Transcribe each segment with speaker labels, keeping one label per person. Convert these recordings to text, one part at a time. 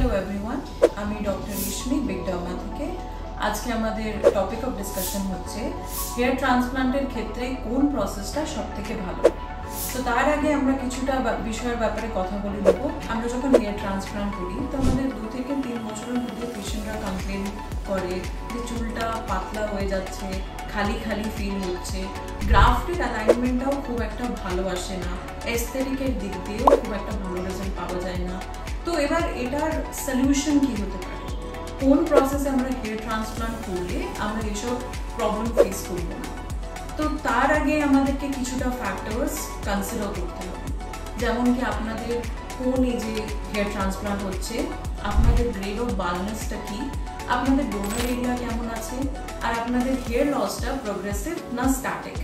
Speaker 1: Hello everyone, আমি doctor রেশমি big derma থেকে। আজকে আমাদের টপিক অফ ডিসকাশন হচ্ছে হেয়ার ট্রান্সপ্লান্টের ক্ষেত্রে কোন প্রসেসটা সবথেকে ভালো। তো তার আগে আমরা কিছুটা বিষয়ের ব্যাপারে কথা বলে নেব। আমরা যখন হেয়ার ট্রান্সপ্লান্ট করি তো আমাদের 2 থেকে 3 বছরের মধ্যে পেশেন্টরা কমপ্লেন করে যে চুলটা পাতলা হয়ে যাচ্ছে, খালি খালি ফিল হচ্ছে, গ্রাফটের অ্যালাইনমেন্টটাও খুব একটা ভালো আসে না, এস্থেটিকের দিক দিয়েও খুব একটা ভালো রেজাল্ট পাওয়া যায় না। তো এবার এটার সলিউশন কি হতে পারে, কোন প্রসেসে আমরা হেয়ার ট্রান্সপ্লান্ট করলে আমরা এসব প্রবলেম ফেস করব না। তো তার আগে আমাদেরকে কিছুটা ফ্যাক্টরস কনসিডার করতে হবে, যেমন কি আপনাদের কোন এজে হেয়ার ট্রান্সপ্লান্ট হচ্ছে, আপনাদের গ্রেড অফ বালনেসটা কি, আপনাদের ডোনার এরিয়া কেমন আছে, আর আপনাদের হেয়ার লসটা প্রোগ্রেসিভ না স্ট্যাটিক।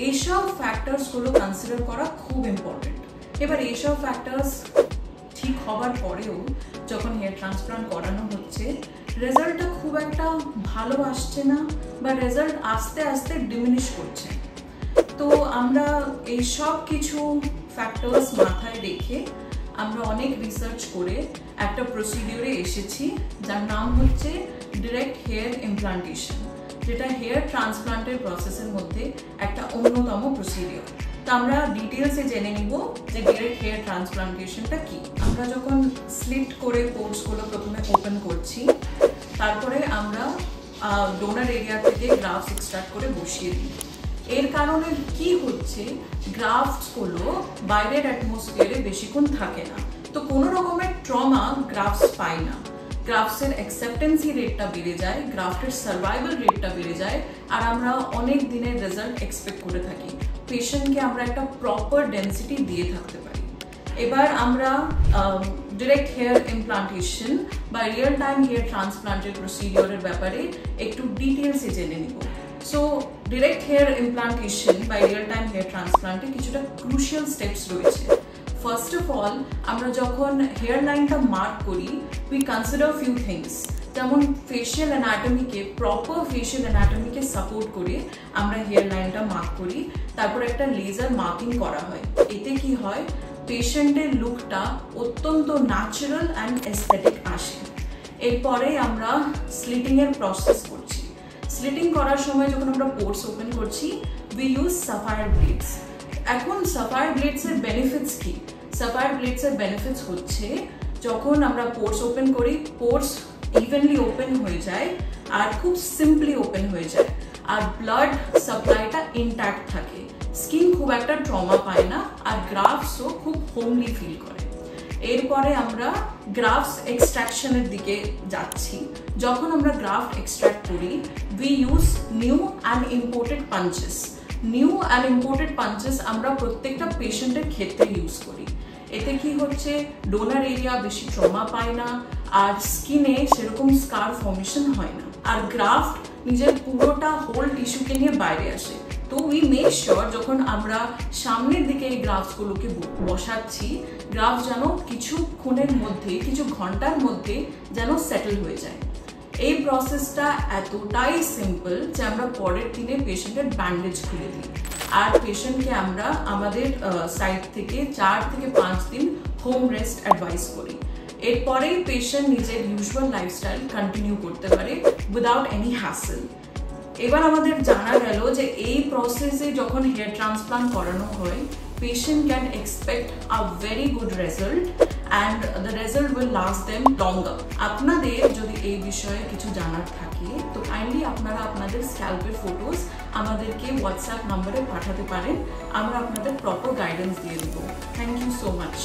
Speaker 1: এইসব ফ্যাক্টরসগুলো কনসিডার করা খুব ইম্পর্টেন্ট। এবার এইসব ফ্যাক্টরস ঠিক হবার পরেও যখন হেয়ার ট্রান্সপ্লান্ট করানো হচ্ছে রেজাল্টটা খুব একটা ভালো আসছে না, বা রেজাল্ট আস্তে আস্তে ডিমিনিশ করছে। তো আমরা এই সব কিছু ফ্যাক্টরস মাথায় রেখে আমরা অনেক রিসার্চ করে একটা প্রসিডিওরে এসেছি যার নাম হচ্ছে ডিরেক্ট হেয়ার ইমপ্লান্টেশন, যেটা হেয়ার ট্রান্সপ্লান্টের প্রসেসের মধ্যে একটা অন্যতম প্রসিডিওর। তো আমরা ডিটেলসে জেনে নিব যে ডিরেক্ট হেয়ার ট্রান্সপ্লান্টেশনটা কি। আমরা যখন স্লিট করে পোর্সগুলো প্রথমে ওপেন করছি, তারপরে আমরা ডোনার এরিয়া থেকে গ্রাফটস এক্সট্রাক্ট করে বসিয়ে দিই। এর কারণে কি হচ্ছে, গ্রাফটসগুলো বাইরের অ্যাটমসফিয়ারে বেশিক্ষণ থাকে না, তো কোনো রকমের ট্রমা গ্রাফটস পায় না, গ্রাফটসের অ্যাকসেপ্টেন্সি রেটটা বেড়ে যায়, গ্রাফটের সার্ভাইভাল রেটটা বেড়ে যায়, আর আমরা অনেক দিনের রেজাল্ট এক্সপেক্ট করে থাকি। পেশেন্টকে আমরা একটা প্রপার ডেন্সিটি দিয়ে থাকতে পারি। এবার আমরা ডিরেক্ট হেয়ার ইমপ্লান্টেশন বা রিয়েল টাইম হেয়ার ট্রান্সপ্লান্টের প্রসিডিওরের ব্যাপারে একটু ডিটেলসে জেনে নিব। সো ডিরেক্ট হেয়ার ইমপ্লান্টেশন বা রিয়েল টাইম হেয়ার ট্রান্সপ্লান্টে কিছুটা ক্রুশিয়াল স্টেপস রয়েছে। ফার্স্ট অফ অল, আমরা যখন হেয়ার লাইনটা মার্ক করি উই কনসিডার ফিউ থিংস, যেমন ফেশিয়াল অ্যানাটমিকে, প্রপার ফেশিয়াল অ্যানাটমিকে সাপোর্ট করে আমরা হেয়ার লাইনটা মার্ক করি। তারপর একটা লেজার মার্কিং করা হয়। এতে কি হয়, পেশেন্টের লুকটা অত্যন্ত ন্যাচারাল অ্যান্ড এস্থেটিক আসে। এরপরে আমরা স্লিটিংয়ের প্রসেস করছি। স্লিটিং করার সময় যখন আমরা পোর্স ওপেন করছি উই ইউজ সাফায়ার ব্লেডস। এখন সাফায়ার ব্লেডসের বেনিফিটস কি? সাফায়ার ব্লেডসের বেনিফিটস হচ্ছে যখন আমরা পোর্স ওপেন করি, পোর্স ইভেনলি ওপেন হয়ে যায় আর খুব সিম্পলি ওপেন হয়ে যায়, আর ব্লাড সাপ্লাইটা ইনট্যাক্ট থাকে, স্কিন খুব একটা ট্রমা পায় না, আর গ্রাফটসও খুব হোমলি ফিল করে। এরপরে আমরা গ্রাফটস এক্সট্রাকশনের দিকে যাচ্ছি। যখন আমরা গ্রাফট এক্সট্রাক্ট করি we use new and imported punches. New and imported punches আমরা প্রত্যেকটা পেশেন্টের ক্ষেত্রে ইউজ করি। এতে কি হচ্ছে, ডোনার এরিয়া বেশি ট্রমা পায় না, আর স্কিনে সেরকম স্কার ফর্মেশন হয় না, আর গ্রাফট নিজের পুরোটা হোল টিস্যুকে নিয়ে বাইরে আসে। তো উই মেক শিওর যখন আমরা সামনের দিকে এই গ্রাফটসগুলোকে বসাচ্ছি, গ্রাফট যেন কিছুক্ষণের মধ্যে, কিছু ঘন্টার মধ্যে যেন সেটেল হয়ে যায়। এই প্রসেসটা এতটাই সিম্পল যে আমরা পরের দিনে পেশেন্টের ব্যান্ডেজ খুলে দিই, আর পেশেন্টকে আমরা আমাদের সাইড থেকে 4 থেকে 5 দিন হোম রেস্ট অ্যাডভাইস করি। এরপরেই পেশেন্ট নিজের ইউজুয়াল লাইফস্টাইল কন্টিনিউ করতে পারে উইদাউট এনি হ্যাসেল। এবার আমাদের জানা গেল যে এই প্রসেসে যখন হেয়ার ট্রান্সপ্লান্ট করানো হয় patient can expect a very good result and the result will last them longer. আপনাদের যদি এই বিষয়ে কিছু জানার থাকে তো কাইন্ডলি আপনারা আপনাদের স্ক্যাল্পের ফটোস আমাদেরকে হোয়াটসঅ্যাপ নম্বরে পাঠাতে পারেন, আমরা আপনাদের প্রপার গাইডেন্স দিয়ে দেব। Thank you so much.